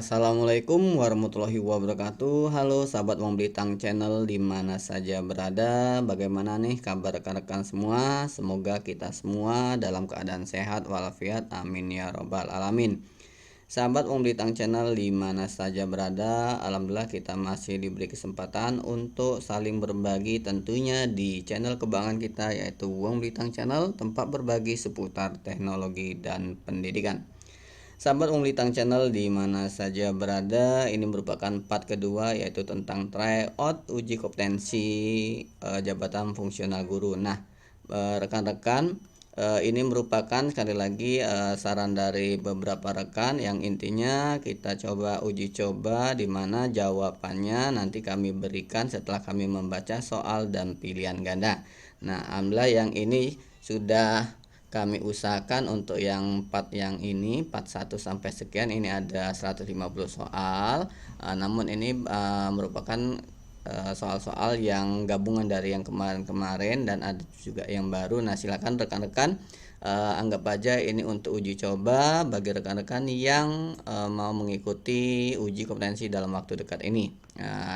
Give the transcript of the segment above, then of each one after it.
Assalamualaikum warahmatullahi wabarakatuh. Halo sahabat Wong Blitang Channel di mana saja berada. Bagaimana nih kabar rekan-rekan semua? Semoga kita semua dalam keadaan sehat walafiat. Amin ya robbal alamin. Sahabat Wong Blitang Channel di mana saja berada, alhamdulillah kita masih diberi kesempatan untuk saling berbagi tentunya di channel kebanggaan kita, yaitu Wong Blitang Channel, tempat berbagi seputar teknologi dan pendidikan. Sahabat Wong Blitang Channel di mana saja berada, ini merupakan part kedua, yaitu tentang tryout uji kompetensi jabatan fungsional guru. Nah, rekan-rekan, ini merupakan sekali lagi saran dari beberapa rekan yang intinya kita coba uji coba, di mana jawabannya nanti kami berikan setelah kami membaca soal dan pilihan ganda. Nah, alhamdulillah yang ini sudah kami usahakan untuk yang part yang ini, part 1 sampai sekian, ini ada 150 soal. Namun ini merupakan soal-soal yang gabungan dari yang kemarin-kemarin dan ada juga yang baru. Nah, silakan rekan-rekan anggap aja ini untuk uji coba bagi rekan-rekan yang mau mengikuti uji kompetensi dalam waktu dekat ini.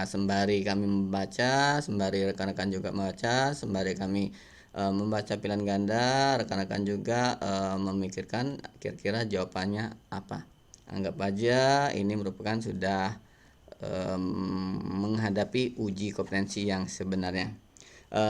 Sembari kami membaca, sembari rekan-rekan juga membaca, sembari kami membaca pilihan ganda, rekan-rekan juga memikirkan kira-kira jawabannya apa. Anggap aja ini merupakan sudah menghadapi uji kompetensi yang sebenarnya.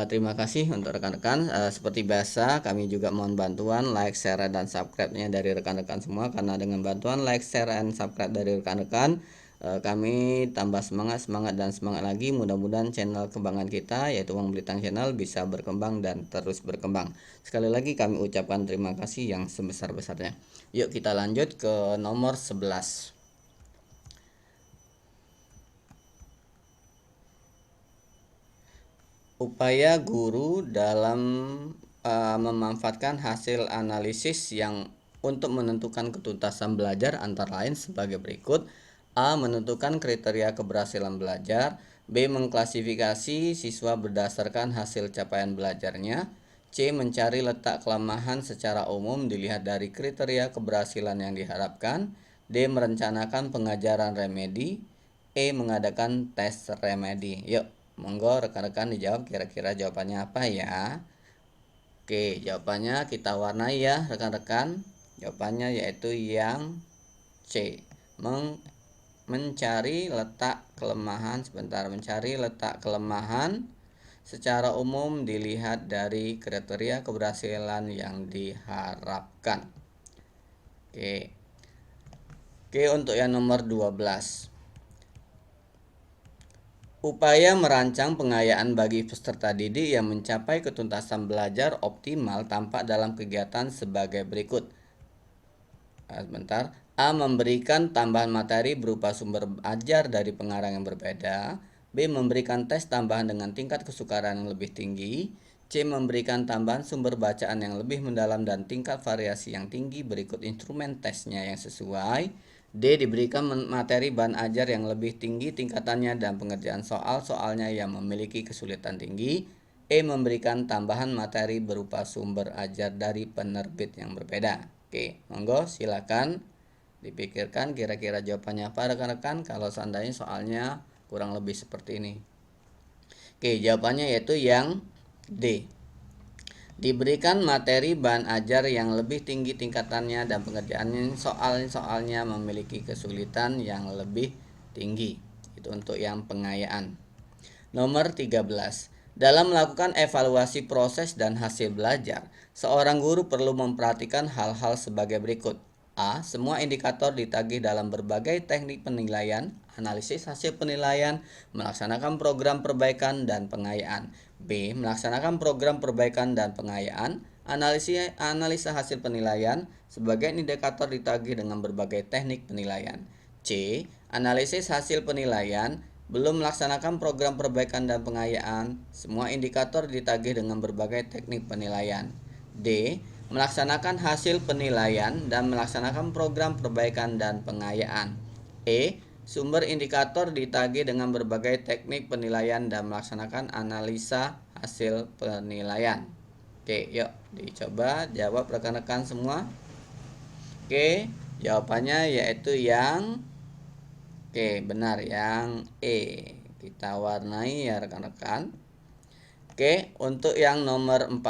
Terima kasih untuk rekan-rekan. Seperti biasa kami juga mohon bantuan like, share, dan subscribe-nya dari rekan-rekan semua, karena dengan bantuan like, share, dan subscribe dari rekan-rekan, kami tambah semangat dan semangat lagi. Mudah-mudahan channel kebanggaan kita, yaitu Wong Blitang Channel, bisa berkembang dan terus berkembang. Sekali lagi kami ucapkan terima kasih yang sebesar-besarnya. Yuk kita lanjut ke nomor 11. Upaya guru dalam memanfaatkan hasil analisis yang untuk menentukan ketuntasan belajar antara lain sebagai berikut. A. Menentukan kriteria keberhasilan belajar. B. Mengklasifikasi siswa berdasarkan hasil capaian belajarnya. C. Mencari letak kelemahan secara umum dilihat dari kriteria keberhasilan yang diharapkan. D. Merencanakan pengajaran remedi. E. Mengadakan tes remedi. Yuk, monggo rekan-rekan dijawab, kira-kira jawabannya apa ya. Oke, jawabannya kita warnai ya rekan-rekan. Jawabannya yaitu yang C. Mencari letak kelemahan secara umum dilihat dari kriteria keberhasilan yang diharapkan. Oke, untuk yang nomor 12. Upaya merancang pengayaan bagi peserta didik yang mencapai ketuntasan belajar optimal tampak dalam kegiatan sebagai berikut. A. Memberikan tambahan materi berupa sumber ajar dari pengarang yang berbeda. B. Memberikan tes tambahan dengan tingkat kesukaran yang lebih tinggi. C. Memberikan tambahan sumber bacaan yang lebih mendalam dan tingkat variasi yang tinggi berikut instrumen tesnya yang sesuai. D. Diberikan materi bahan ajar yang lebih tinggi tingkatannya dan pengerjaan soal-soalnya yang memiliki kesulitan tinggi. E. Memberikan tambahan materi berupa sumber ajar dari penerbit yang berbeda. Oke, monggo silakan dipikirkan kira-kira jawabannya apa rekan-rekan kalau seandainya soalnya kurang lebih seperti ini. Oke, jawabannya yaitu yang D. Diberikan materi bahan ajar yang lebih tinggi tingkatannya dan pengerjaan soalnya memiliki kesulitan yang lebih tinggi. Itu untuk yang pengayaan. Nomor 13. Dalam melakukan evaluasi proses dan hasil belajar, seorang guru perlu memperhatikan hal-hal sebagai berikut. A. Semua indikator ditagih dalam berbagai teknik penilaian, analisis hasil penilaian, melaksanakan program perbaikan dan pengayaan. B. Melaksanakan program perbaikan dan pengayaan, analisa hasil penilaian, sebagai indikator ditagih dengan berbagai teknik penilaian. C. Analisis hasil penilaian, belum melaksanakan program perbaikan dan pengayaan, semua indikator ditagih dengan berbagai teknik penilaian. D. Melaksanakan hasil penilaian dan melaksanakan program perbaikan dan pengayaan. E. Sumber indikator ditagih dengan berbagai teknik penilaian dan melaksanakan analisa hasil penilaian. Oke, yuk dicoba jawab rekan-rekan semua. Oke, jawabannya yaitu yang Oke, benar yang E. Kita warnai ya rekan-rekan. Oke, untuk yang nomor 14.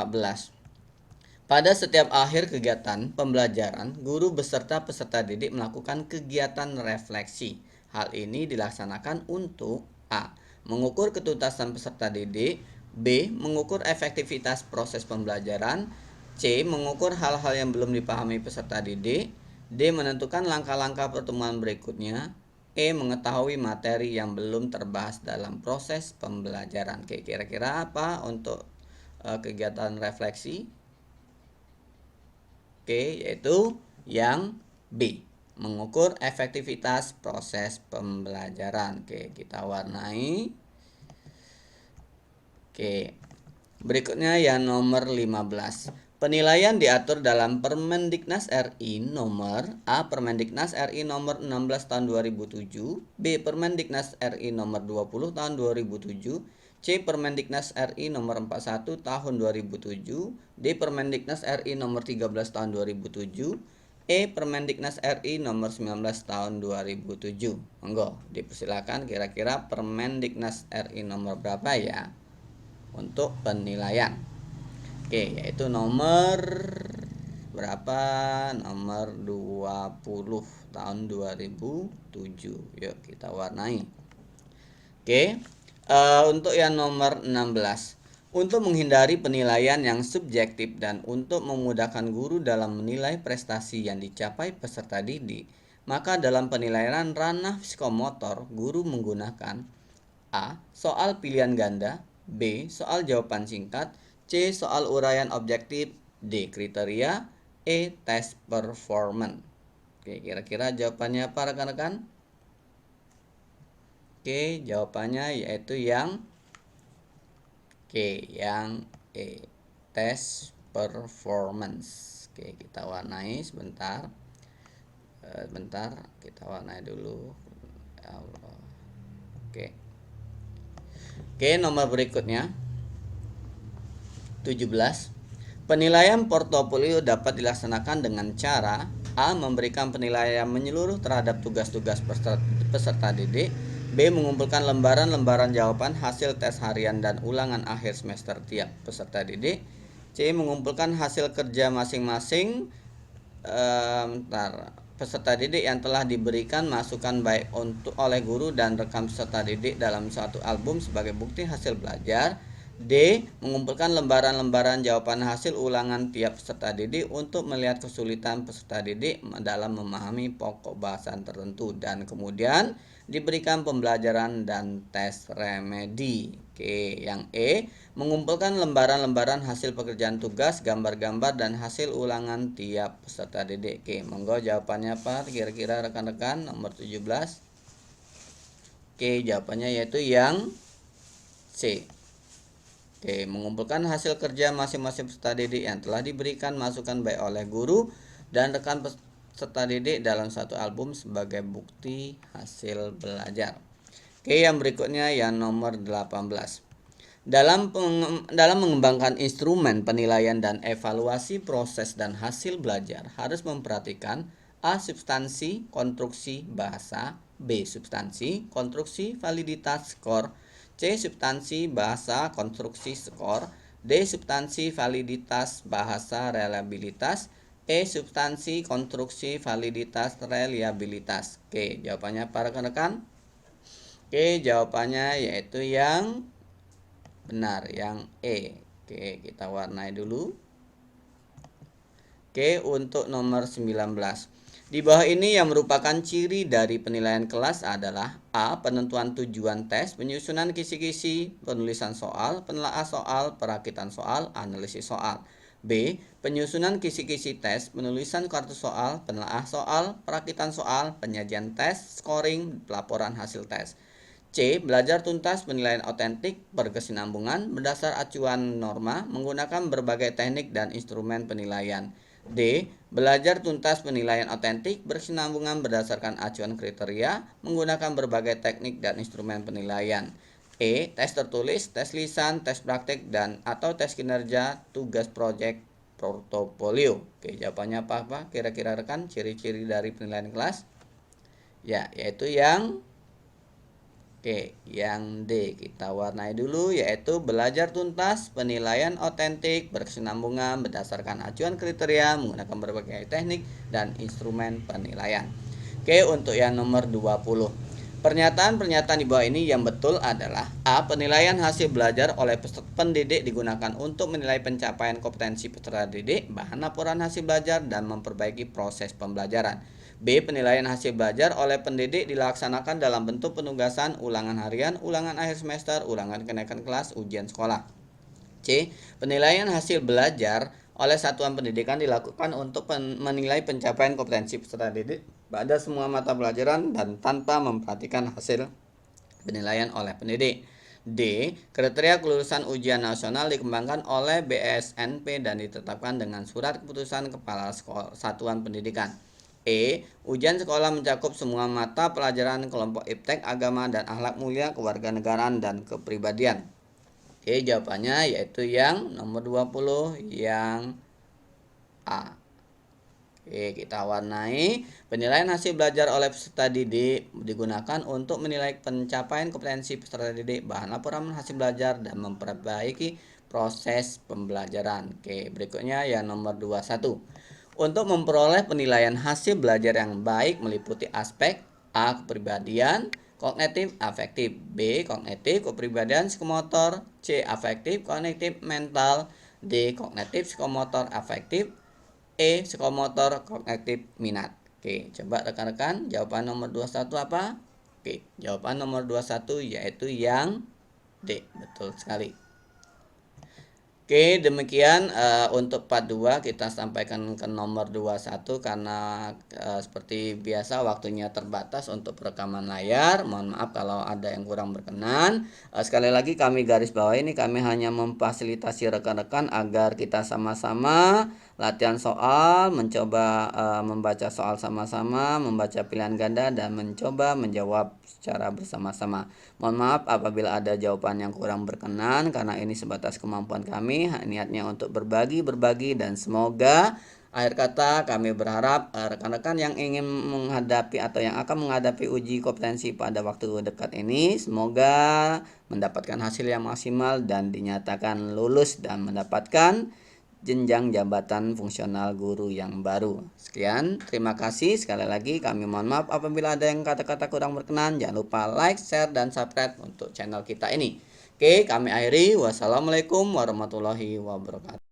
Pada setiap akhir kegiatan pembelajaran, guru beserta peserta didik melakukan kegiatan refleksi. Hal ini dilaksanakan untuk A. Mengukur ketuntasan peserta didik, B. Mengukur efektivitas proses pembelajaran, C. Mengukur hal-hal yang belum dipahami peserta didik, D. Menentukan langkah-langkah pertemuan berikutnya, E. Mengetahui materi yang belum terbahas dalam proses pembelajaran. Oke, kira-kira apa untuk kegiatan refleksi? Oke, yaitu yang B. Mengukur efektivitas proses pembelajaran. Oke, kita warnai. Oke. Berikutnya yang nomor 15. Penilaian diatur dalam Permendiknas RI nomor A. Permendiknas RI nomor 16 tahun 2007, B. Permendiknas RI nomor 20 tahun 2007, C. Permendiknas RI nomor 41 tahun 2007, D. Permendiknas RI nomor 13 tahun 2007, E. Permendiknas RI nomor 19 tahun 2007. Monggo, dipersilakan kira-kira Permendiknas RI nomor berapa ya untuk penilaian. Oke, yaitu nomor berapa? Nomor 20 tahun 2007. Yuk kita warnai. Oke. Untuk yang nomor 16. Untuk menghindari penilaian yang subjektif dan untuk memudahkan guru dalam menilai prestasi yang dicapai peserta didik, maka dalam penilaian ranah psikomotor, guru menggunakan A. Soal pilihan ganda, B. Soal jawaban singkat, C. Soal uraian objektif, D. Kriteria, E. Tes performance. Oke, kira-kira jawabannya apa rekan-rekan? Oke, jawabannya yaitu yang E. Tes performance. Oke, kita warnai sebentar. Bentar, kita warnai dulu. Ya Allah. Oke. Oke, nomor berikutnya 17. Penilaian portofolio dapat dilaksanakan dengan cara A. Memberikan penilaian menyeluruh terhadap tugas-tugas peserta didik, B. Mengumpulkan lembaran-lembaran jawaban hasil tes harian dan ulangan akhir semester tiap peserta didik, C. Mengumpulkan hasil kerja masing-masing peserta didik yang telah diberikan masukan baik oleh guru dan rekan peserta didik dalam suatu album sebagai bukti hasil belajar, D. Mengumpulkan lembaran-lembaran jawaban hasil ulangan tiap peserta didik untuk melihat kesulitan peserta didik dalam memahami pokok bahasan tertentu dan kemudian diberikan pembelajaran dan tes remedi. Oke, yang E. Mengumpulkan lembaran-lembaran hasil pekerjaan tugas, gambar-gambar dan hasil ulangan tiap peserta didik. Oke, monggo jawabannya apa kira-kira rekan-rekan nomor 17? Oke, jawabannya yaitu yang C. Oke, mengumpulkan hasil kerja masing-masing peserta didik yang telah diberikan masukan baik oleh guru dan rekan peserta didik dalam satu album sebagai bukti hasil belajar. Oke, yang berikutnya yang nomor 18. Dalam mengembangkan instrumen penilaian dan evaluasi proses dan hasil belajar harus memperhatikan A. Substansi, konstruksi, bahasa, B. Substansi, konstruksi, validitas, skor, C. Substansi, bahasa, konstruksi, skor, D. Substansi, validitas, bahasa, reliabilitas, E. Substansi, konstruksi, validitas, reliabilitas. Oke, jawabannya para rekan-rekan? Oke, jawabannya yaitu yang benar, yang E. Oke, kita warnai dulu. Oke, untuk nomor 19. Di bawah ini yang merupakan ciri dari penilaian kelas adalah A. Penentuan tujuan tes, penyusunan kisi-kisi, penulisan soal, penelaah soal, perakitan soal, analisis soal. B. Penyusunan kisi-kisi tes, penulisan kartu soal, penelaah soal, perakitan soal, penyajian tes, scoring, pelaporan hasil tes. C. Belajar tuntas penilaian otentik berkesinambungan berdasar acuan norma menggunakan berbagai teknik dan instrumen penilaian. D. Belajar tuntas penilaian otentik berkesinambungan berdasarkan acuan kriteria menggunakan berbagai teknik dan instrumen penilaian. E. Tes tertulis, tes lisan, tes praktik dan atau tes kinerja tugas proyek portofolio. Oke, jawabannya apa kira-kira rekan ciri-ciri dari penilaian kelas? Ya, yaitu yang Oke, yang D kita warnai dulu, yaitu belajar tuntas, penilaian otentik, berkesinambungan berdasarkan acuan kriteria menggunakan berbagai teknik dan instrumen penilaian. Oke, untuk yang nomor 20. Pernyataan-pernyataan di bawah ini yang betul adalah: A. Penilaian hasil belajar oleh peserta pendidik digunakan untuk menilai pencapaian kompetensi peserta didik, bahan laporan hasil belajar, dan memperbaiki proses pembelajaran. B. Penilaian hasil belajar oleh pendidik dilaksanakan dalam bentuk penugasan, ulangan harian, ulangan akhir semester, ulangan kenaikan kelas, ujian sekolah. C. Penilaian hasil belajar oleh satuan pendidikan dilakukan untuk menilai pencapaian kompetensi peserta didik pada semua mata pelajaran dan tanpa memperhatikan hasil penilaian oleh pendidik. D. Kriteria kelulusan ujian nasional dikembangkan oleh BSNP dan ditetapkan dengan surat keputusan Kepala Satuan Pendidikan. E. Ujian sekolah mencakup semua mata pelajaran kelompok iptek, agama dan akhlak mulia, kewarganegaraan dan kepribadian. Oke, jawabannya yaitu yang nomor 20, yang A. Oke, kita warnai. Penilaian hasil belajar oleh peserta didik digunakan untuk menilai pencapaian kompetensi peserta didik, bahan laporan hasil belajar, dan memperbaiki proses pembelajaran. Oke, berikutnya yang nomor 21. Untuk memperoleh penilaian hasil belajar yang baik meliputi aspek: A. Kepribadian, kognitif, afektif; B. Kognitif, kepribadian, psikomotor; C. Afektif, kognitif, mental; D. Kognitif, psikomotor, afektif; E. Psikomotor, kognitif, minat. Oke, coba rekan-rekan jawaban nomor 21 apa? Oke, jawaban nomor 21 yaitu yang D. Betul sekali. Oke, demikian untuk part 2 kita sampaikan ke nomor 21 karena seperti biasa waktunya terbatas untuk perekaman layar. Mohon maaf kalau ada yang kurang berkenan. Sekali lagi kami garis bawah ini, kami hanya memfasilitasi rekan-rekan agar kita sama-sama latihan soal, mencoba membaca soal sama-sama, membaca pilihan ganda, dan mencoba menjawab secara bersama-sama. Mohon maaf apabila ada jawaban yang kurang berkenan karena ini sebatas kemampuan kami. Niatnya untuk berbagi, dan semoga akhir kata kami berharap rekan-rekan yang ingin menghadapi atau yang akan menghadapi uji kompetensi pada waktu dekat ini semoga mendapatkan hasil yang maksimal dan dinyatakan lulus dan mendapatkan jenjang jabatan fungsional guru yang baru. Sekian, terima kasih. Sekali lagi kami mohon maaf apabila ada yang kata-kata kurang berkenan. Jangan lupa like, share, dan subscribe untuk channel kita ini. Oke, kami akhiri. Wassalamualaikum warahmatullahi wabarakatuh.